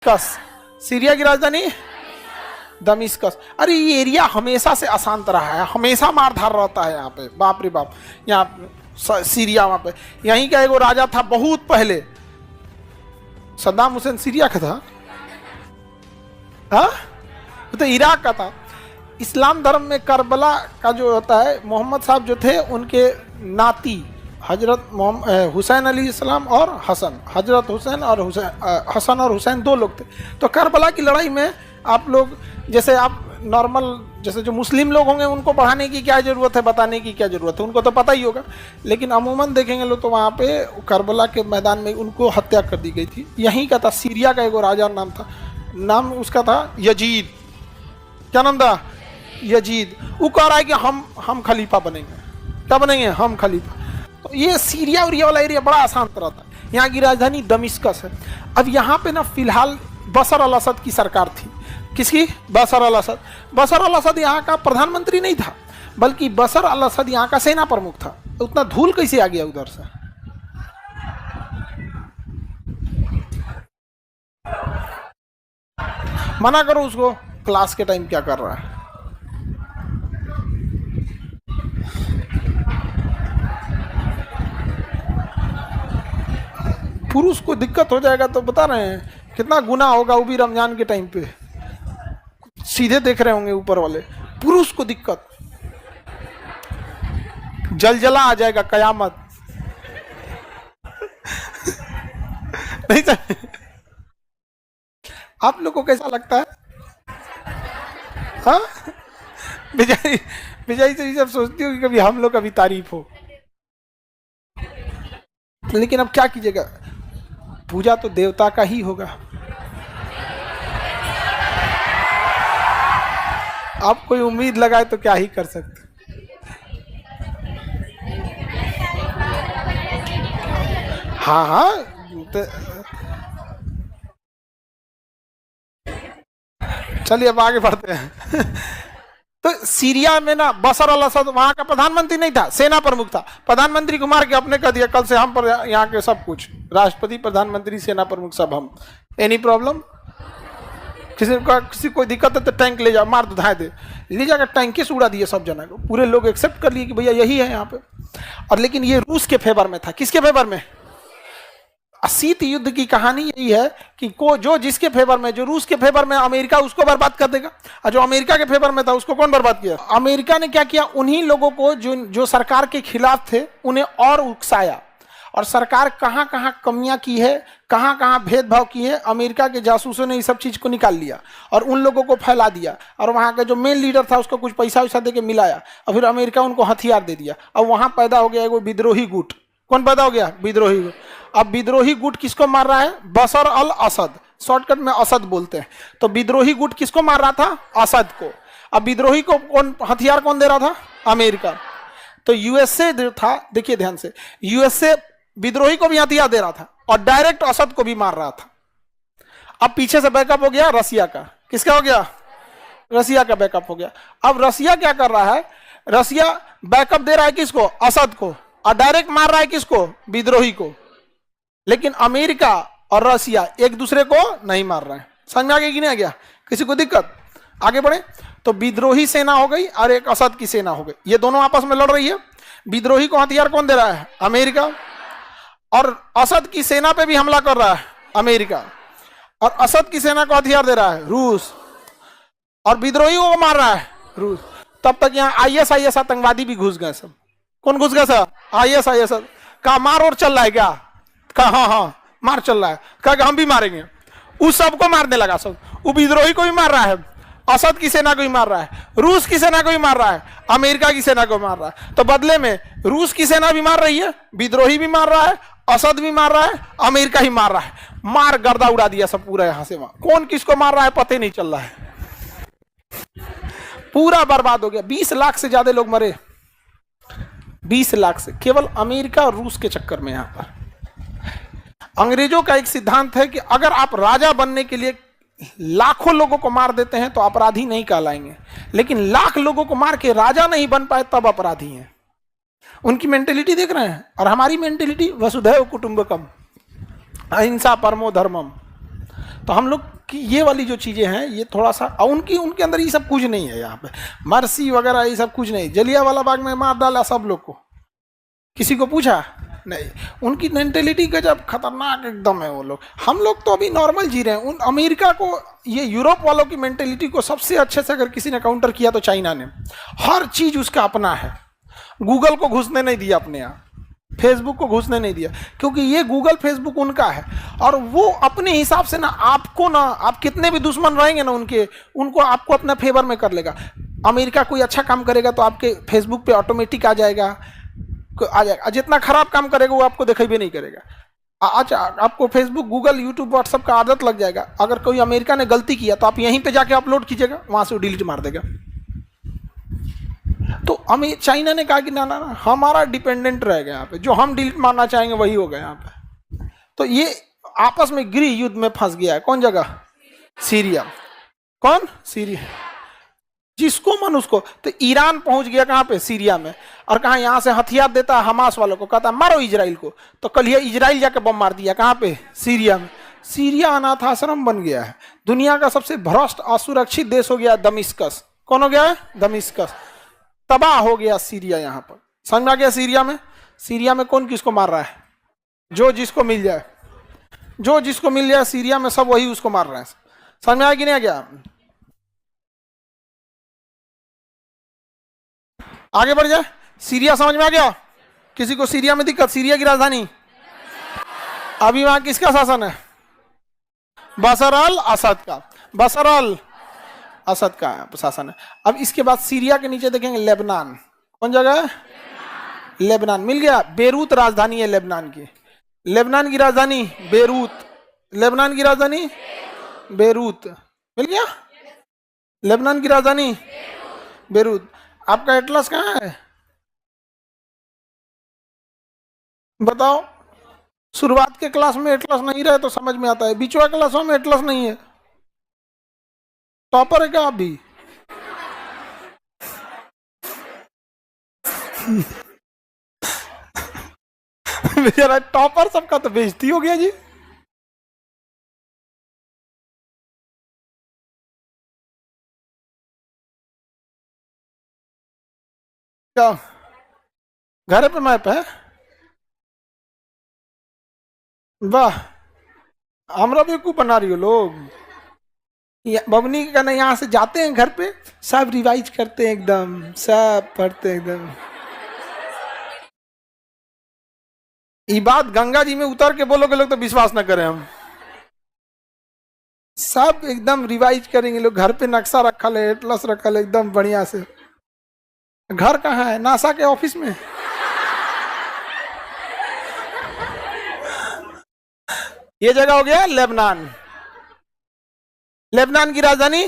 दमिश्कस, Syria की राजधानी दमिश्कस। अरे ये एरिया हमेशा से अशांत रहा है, हमेशा मारधार रहता है यहाँ पे, बाप रे बाप। यहाँ सीरिया वहाँ पे, यहीं का एगो राजा था बहुत पहले, सद्दाम हुसैन सीरिया का था, हाँ तो इराक का था। इस्लाम धर्म में करबला का जो होता है, मोहम्मद साहब जो थे उनके नाती हजरत हुसैन अली इस्लाम और हसन, हजरत हुसैन और हसन और हुसैन दो लोग थे। तो करबला की लड़ाई में आप लोग, जैसे आप नॉर्मल, जैसे जो मुस्लिम लोग होंगे उनको पढ़ाने की क्या ज़रूरत है, बताने की क्या ज़रूरत है, उनको तो पता ही होगा। लेकिन अमूमन देखेंगे लोग तो वहाँ पे करबला के मैदान में उनको हत्या कर दी गई थी। यहीं का था, सीरिया का एगो राजा नाम था, नाम उसका था यजीद। क्या नाम था? यजीद। वो कह रहा है कि हम खलीफा बनेंगे। क्या बनेंगे? हम खलीफा। तो ये सीरिया और ये वाला एरिया बड़ा अशांत रहता है। यहाँ की राजधानी दमिश्कस है। अब यहाँ पे ना फिलहाल बशर अल असद की सरकार थी। किसकी? बशर अल असद। बशर अल असद यहाँ का प्रधानमंत्री नहीं था, बल्कि बशर अल असद यहाँ का सेना प्रमुख था। तो उतना धूल कैसे आ गया उधर से? मना करो उसको, क्लास के टाइम क्या कर रहा है। पुरुष को दिक्कत हो जाएगा तो बता रहे हैं कितना गुनाह होगा, वो भी रमजान के टाइम पे। सीधे देख रहे होंगे ऊपर वाले, पुरुष को दिक्कत, जलजला आ जाएगा, कयामत। नहीं सर, आप लोग को कैसा लगता है? हाँ, विजय से सब सोचती हो कि कभी हम लोग का भी तारीफ हो। लेकिन अब क्या कीजिएगा, पूजा तो देवता का ही होगा। आप कोई उम्मीद लगाए तो क्या ही कर सकते। हाँ हाँ, चलिए अब आगे बढ़ते हैं। तो सीरिया में ना बशर अल असद वहां का प्रधानमंत्री नहीं था, सेना प्रमुख था। प्रधानमंत्री को मार के अपने कह दिया, कल से हम पर यहाँ के सब कुछ, राष्ट्रपति, प्रधानमंत्री, सेना प्रमुख सब हम। Any problem? किसी कोई दिक्कत है तो टैंक ले जाओ, मार दो, धाए दे, ले जाकर टैंक से उड़ा दिए सब जना को। पूरे लोग एक्सेप्ट कर लिए कि भैया यही है यहाँ पे। और लेकिन ये रूस के फेवर में था। किसके फेवर में? शीत युद्ध की कहानी यही है कि जो जिसके फेवर में, जो रूस के फेवर में, अमेरिका उसको बर्बाद कर देगा। और जो अमेरिका के फेवर में था उसको कौन बर्बाद किया? अमेरिका ने क्या किया, उन्हीं लोगों को जो सरकार के खिलाफ थे उन्हें और उकसाया। और सरकार कहाँ कहाँ कमियां की है, कहाँ कहाँ भेदभाव की है, अमेरिका के जासूसों ने इस सब चीज को निकाल लिया और उन लोगों को फैला दिया। और वहाँ का जो मेन लीडर था उसको कुछ पैसा वैसा दे के मिलाया, और फिर अमेरिका उनको हथियार दे दिया। अब वहाँ पैदा हो गया एगो विद्रोही गुट। कौन पैदा हो गया? विद्रोही गुट। अब विद्रोही गुट किसको मार रहा है? बशर अल असद, शॉर्टकट में असद बोलते हैं। तो विद्रोही गुट किसको मार रहा था? असद को। अब विद्रोही को हथियार कौन दे रहा था? अमेरिका। तो यूएसए था, देखिए ध्यान से, यूएसए विद्रोही को भी हथियार दे रहा था और डायरेक्ट असद को भी मार रहा था। अब पीछे से बैकअप हो गया रसिया का। किसका हो गया? रसिया का बैकअप हो गया। अब रसिया क्या कर रहा है? रसिया बैकअप दे रहा है किसको? असद को, और डायरेक्ट मार रहा है किसको? विद्रोही को। लेकिन अमेरिका और रसिया एक दूसरे को नहीं मार रहे हैं। समझ में आ गया कि नहीं आ गया? किसी को दिक्कत? आगे बढ़े। तो विद्रोही सेना हो गई और एक असद की सेना हो गई, ये दोनों आपस में लड़ रही है। विद्रोही को हथियार कौन दे रहा है? अमेरिका। और असद की सेना पे भी हमला कर रहा है अमेरिका, और असद की सेना को हथियार दे रहा है रूस, और विद्रोही को मार रहा है रूस। तब तक यहाँ आईएस आतंकवादी भी घुस गए सब। कौन घुस गया सर? आईएस का मार और चल रहा है क्या? कहा? हाँ मार चल रहा है। कहा हम भी मारेंगे। उस सबको मारने लगा सब। वो विद्रोही को भी मार रहा है, असद की सेना को भी मार रहा है, रूस की सेना को भी मार रहा है, अमेरिका की सेना को मार रहा है। तो बदले में रूस की सेना भी मार रही है, विद्रोही भी मार रहा है, असद भी मार रहा है, अमेरिका ही मार रहा है। मार गर्दा उड़ा दिया सब पूरा। यहां से वहां कौन किसको मार रहा है पता नहीं चल रहा है। पूरा बर्बाद हो गया। 20 लाख से ज्यादा लोग मरे, 20 लाख से, केवल अमेरिका और रूस के चक्कर में। यहां पर अंग्रेजों का एक सिद्धांत है कि अगर आप राजा बनने के लिए लाखों लोगों को मार देते हैं तो अपराधी नहीं कहलाएंगे, लेकिन लाख लोगों को मार के राजा नहीं बन पाए तब अपराधी हैं। उनकी मेंटेलिटी देख रहे हैं। और हमारी मेंटेलिटी वसुधैव कुटुंबकम, अहिंसा परमो धर्मम। तो हम लोग की ये वाली जो चीज़ें हैं ये थोड़ा सा, उनके अंदर ये सब कुछ नहीं है। यहाँ पे मर्सी वगैरह ये सब कुछ नहीं। जलियांवाला बाग में मार डाला सब लोग को, किसी को पूछा नहीं। उनकी मेंटेलिटी गजब खतरनाक एकदम है वो लोग। हम लोग तो अभी नॉर्मल जी रहे हैं। उन अमेरिका को, ये यूरोप वालों की मेंटेलिटी को सबसे अच्छे से अगर किसी ने काउंटर किया तो चाइना ने। हर चीज़ उसका अपना है। गूगल को घुसने नहीं दिया अपने यहाँ, फेसबुक को घुसने नहीं दिया, क्योंकि ये गूगल फेसबुक उनका है। और वो अपने हिसाब से ना आपको, ना आप कितने भी दुश्मन रहेंगे ना उनके, उनको आपको अपना फेवर में कर लेगा। अमेरिका कोई अच्छा काम करेगा तो आपके फेसबुक पे ऑटोमेटिक आ जाएगा, जितना खराब काम करेगा वो आपको दिखाई भी नहीं करेगा। आज आपको फेसबुक, गूगल, यूट्यूब, व्हाट्सएप का आदत लग जाएगा। अगर कोई अमेरिका ने गलती किया तो आप यहीं पे जाके अपलोड कीजिएगा, वहां से वो डिलीट मार देगा। तो हमें चाइना ने कहा कि ना ना ना, हमारा डिपेंडेंट रह गया यहाँ पे, जो हम डिलीट मारना चाहेंगे वही होगा यहाँ पे। तो ये आपस में गृह युद्ध में फंस गया है। कौन जगह? सीरिया। कौन? सीरिया। जिसको मन उसको। तो ईरान पहुंच गया कहां पे? सीरिया में। और कहा यहां से हथियार देता है हमास वालों को, कहता मारो इजराइल को। तो कल ये इजराइल जाके बम मार दिया कहां पे? सीरिया में। सीरिया अनाथ आश्रम बन गया है। दुनिया का सबसे भ्रष्ट असुरक्षित देश हो गया दमिश्कस। कौन हो गया है? दमिश्कस। तबाह हो गया सीरिया। यहां पर समझ में आ गया। सीरिया में, सीरिया में कौन किसको मार रहा है? जो जिसको मिल जाए, जो जिसको मिल जाए सीरिया में सब वही उसको मार रहे हैं। समझ में आया कि नहीं आ गया? आगे बढ़ जाए। सीरिया समझ में आ गया? किसी को सीरिया में दिक्कत? सीरिया की राजधानी अभी वहां किसका शासन है? बशर अल असद का। बशर अल असद का शासन है। अब इसके बाद सीरिया के नीचे देखेंगे लेबनान। कौन जगह है? लेबनान। मिल गया। बेरूत राजधानी है लेबनान की। लेबनान की राजधानी बेरूत। लेबनान की राजधानी बेरूत। मिल गया। लेबनान की राजधानी बेरूत। आपका एटलस कहाँ है? बताओ। शुरुआत के क्लास में एटलस नहीं रहे तो समझ में आता है, बीचवा क्लासों में एटलस नहीं है। टॉपर है क्या आप भी? बेचारा टॉपर सबका तो बेइज्जती हो गया जी। क्या घर पे मैप है? वाह, हमरा बेवकूफ बना रही हो लोग। बबनी का ना, यहाँ से जाते हैं घर पे सब रिवाइज करते हैं एकदम, सब पढ़ते हैं एकदम। ये बात गंगा जी में उतर के बोलोगे लोग तो विश्वास ना करें हम। सब एकदम रिवाइज करेंगे लोग। घर पे नक्शा रखा है, एटलस रखा है एकदम बढ़िया से। घर कहाँ है? नासा के ऑफिस में। ये जगह हो गया लेबनान। लेबनान की राजधानी,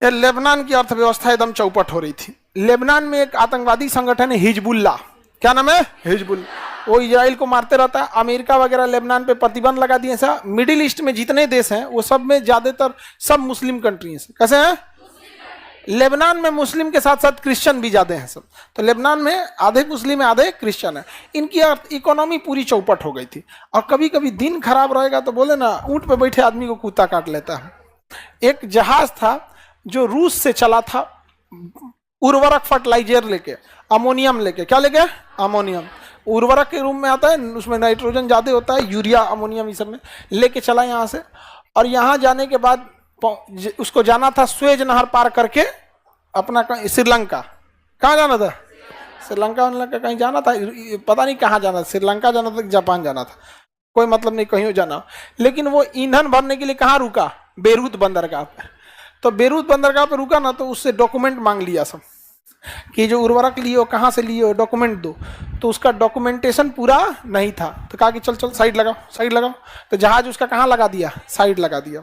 लेबनान की अर्थव्यवस्था एकदम चौपट हो रही थी। लेबनान में एक आतंकवादी संगठन है हिजबुल्ला। क्या नाम है? हिजबुल्ला। वो इजराइल को मारते रहता है। अमेरिका वगैरह लेबनान पे प्रतिबंध लगा दिए। ऐसा मिडिल ईस्ट में जितने देश हैं वो सब में ज्यादातर सब मुस्लिम कंट्री हैं। कैसे हैं? लेबनान में मुस्लिम के साथ साथ क्रिश्चियन भी ज्यादा हैं सब। तो लेबनान में आधे मुस्लिम है आधे क्रिश्चियन है। इनकी इकोनॉमी पूरी चौपट हो गई थी। और कभी कभी दिन खराब रहेगा तो बोले ना, ऊंट पे बैठे आदमी को कुत्ता काट लेता है। एक जहाज था जो रूस से चला था, उर्वरक फर्टिलाइजर लेके, अमोनियम लेके। क्या लेके? अमोनियम। उर्वरक के रूप में आता है, उसमें नाइट्रोजन ज्यादा होता है, यूरिया, अमोनियम, ये सब में लेके चला यहाँ से। और यहाँ जाने के बाद उसको जाना था स्वेज नहर पार करके अपना श्रीलंका। कहाँ जाना था? श्रीलंका कहीं जाना था, पता नहीं कहाँ जाना था। श्रीलंका जाना था, जापान जाना था, कोई मतलब नहीं, कहीं जाना। लेकिन वो ईंधन भरने के लिए कहाँ रुका? बेरूत बंदरगाह पे। तो बेरूत बंदरगाह पे रुका ना, तो उससे डॉक्यूमेंट मांग लिया सब कि जो उर्वरक लिए हो कहाँ से लिए हो, डॉक्यूमेंट दो। तो उसका डॉक्यूमेंटेशन पूरा नहीं था। तो कहा कि चल चल साइड लगाओ, साइड लगाओ। तो जहाज उसका कहाँ लगा दिया? साइड लगा दिया।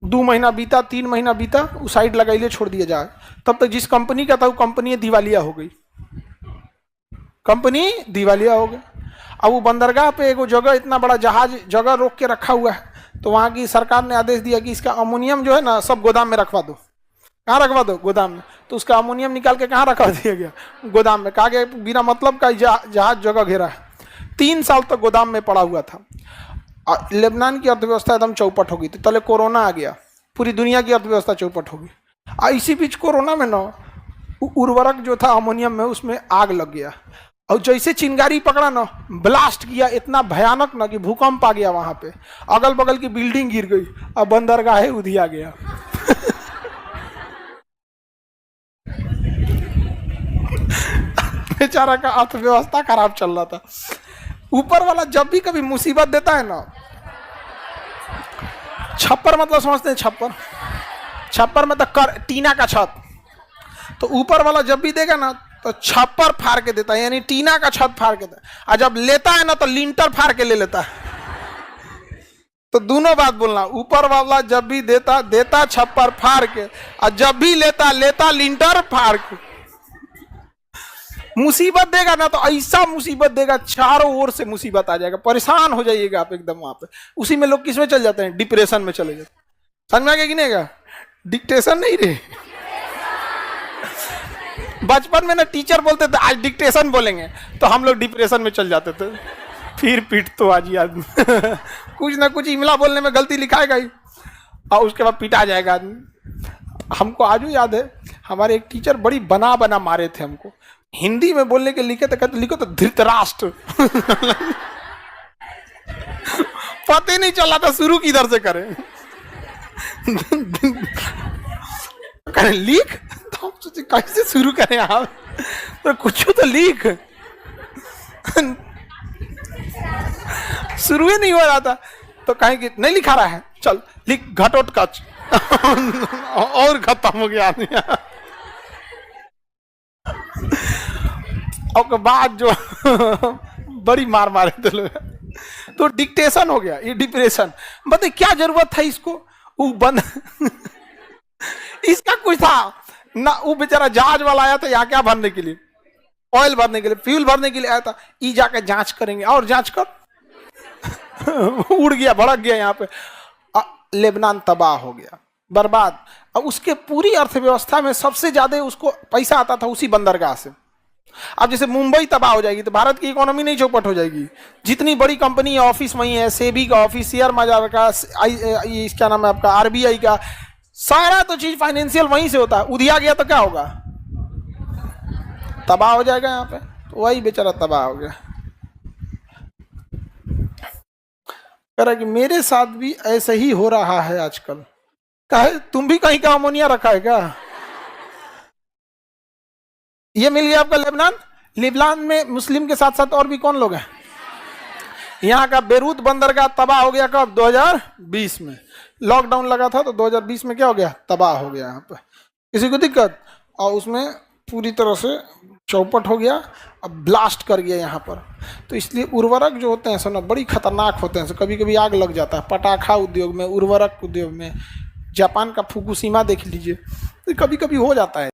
2 महीना बीता, 3 महीना बीता, वो साइड लगा लिए, छोड़ दिया जहाज। तब तक जिस कंपनी का था वो कंपनी दिवालिया हो गई। कंपनी दिवालिया हो गई। अब वो बंदरगाह पे एक जगह, इतना बड़ा जहाज जगह रोक के रखा हुआ है। तो वहां की सरकार ने आदेश दिया कि इसका अमोनियम जो है ना सब गोदाम में रखवा दो। कहाँ रखवा दो? गोदाम में। तो उसका अमोनियम निकाल के कहाँ रखवा दिया गया? गोदाम में। कहा गया बिना मतलब का जहाज जगह घेरा है। 3 साल तक गोदाम में पड़ा हुआ था। लेबनान की अर्थव्यवस्था एकदम चौपट हो गई थी, तले कोरोना आ गया, पूरी दुनिया की अर्थव्यवस्था चौपट हो गई। इसी बीच कोरोना में ना उर्वरक जो था अमोनियम में, उसमें आग लग गया, और जैसे चिंगारी पकड़ा ना, ब्लास्ट किया इतना भयानक ना कि भूकंप आ गया वहां पे, अगल बगल की बिल्डिंग गिर गई, अब बंदरगाह उधिया गया। बेचारा का अर्थव्यवस्था खराब चल रहा था। ऊपर वाला जब भी कभी मुसीबत देता है ना, छप्पर मतलब समझते हैं, छप्पर, छप्पर मतलब टीना का छत, तो ऊपर वाला जब भी देगा ना तो छप्पर फाड़ के देता है, यानी टीना का छत फाड़ के देता है, और जब लेता है ना तो लिंटर फाड़ के ले लेता है। तो दोनों बात बोलना, ऊपर वाला जब भी देता छप्पर फाड़ के, और जब भी लेता लिंटर फाड़ के। मुसीबत देगा ना तो ऐसा मुसीबत देगा, चारों ओर से मुसीबत आ जाएगा, परेशान हो जाइएगा आप एकदम वहां पे। उसी में लोग किस में चल जाते हैं, डिप्रेशन में चले जाते हैं। समझ में आ गया कि नहीं? डिक्टेशन नहीं रे। बचपन में ना टीचर बोलते थे आज डिक्टेशन बोलेंगे, तो हम लोग डिप्रेशन में चल जाते थे, फिर पीट तो आज ही आदमी। कुछ ना कुछ इमला बोलने में गलती लिखाएगा ही, और उसके बाद पीटा जाएगा आदमी। हमको आज भी याद है, हमारे एक टीचर बड़ी बना बना मारे थे हमको, हिंदी में बोलने के लिखे तो कहते लिखो तो धृतराष्ट्र। पता ही नहीं चला था शुरू किधर से करें। करें लिख, तो हम सोचे कैसे शुरू करें आप, तो कुछ तो लिख। शुरू ही नहीं हो रहा था, तो कहें कि नहीं लिखा रहा है, चल लिख घटोत्कच। और खत्म हो गया आदमी। और बाद जो बड़ी मार मारे थे लोग, तो डिक्टेशन हो गया, ये डिप्रेशन। बताइए क्या जरूरत था इसको, वो बंद। इसका कुछ था ना, वो बेचारा जहाज वाला आया था यहाँ क्या भरने के लिए, ऑयल भरने के लिए, फ्यूल भरने के लिए आया था, ई जाके जांच करेंगे, और जांच कर। उड़ गया, भड़क गया यहाँ पे, लेबनान तबाह हो गया, बर्बाद। अब उसके पूरी अर्थव्यवस्था में सबसे ज्यादा उसको पैसा आता था उसी बंदरगाह से। अब जैसे मुंबई तबाह हो जाएगी तो भारत की इकोनॉमी नहीं चौपट हो जाएगी। जितनी बड़ी कंपनी ऑफिस वहीं है, सेबी का ऑफिस, शेयर बाजार का, क्या नाम है आपका, आरबीआई का, सारा तो चीज फाइनेंशियल वहीं से होता है। उधिया गया तो क्या होगा, तबाह हो जाएगा यहाँ पे। तो वही बेचारा तबाह हो गया। कह रहा कि मेरे साथ भी ऐसे ही हो रहा है आजकल। कहे तुम भी कहीं का अमोनिया रखा है क्या? ये मिल गया आपका लेबनान। लेबनान में मुस्लिम के साथ साथ और भी कौन लोग हैं? यहाँ का बेरूत बंदरगाह तबाह हो गया कब? 2020 में लॉकडाउन लगा था, तो 2020 में क्या हो गया, तबाह हो गया। यहाँ पे किसी को दिक्कत, और उसमें पूरी तरह से चौपट हो गया, अब ब्लास्ट कर गया यहाँ पर। तो इसलिए उर्वरक जो होते हैं सो ना बड़ी खतरनाक होते हैं, कभी कभी आग लग जाता है। पटाखा उद्योग में, उर्वरक उद्योग में, जापान का फुकुशिमा देख लीजिए, तो कभी कभी हो जाता है।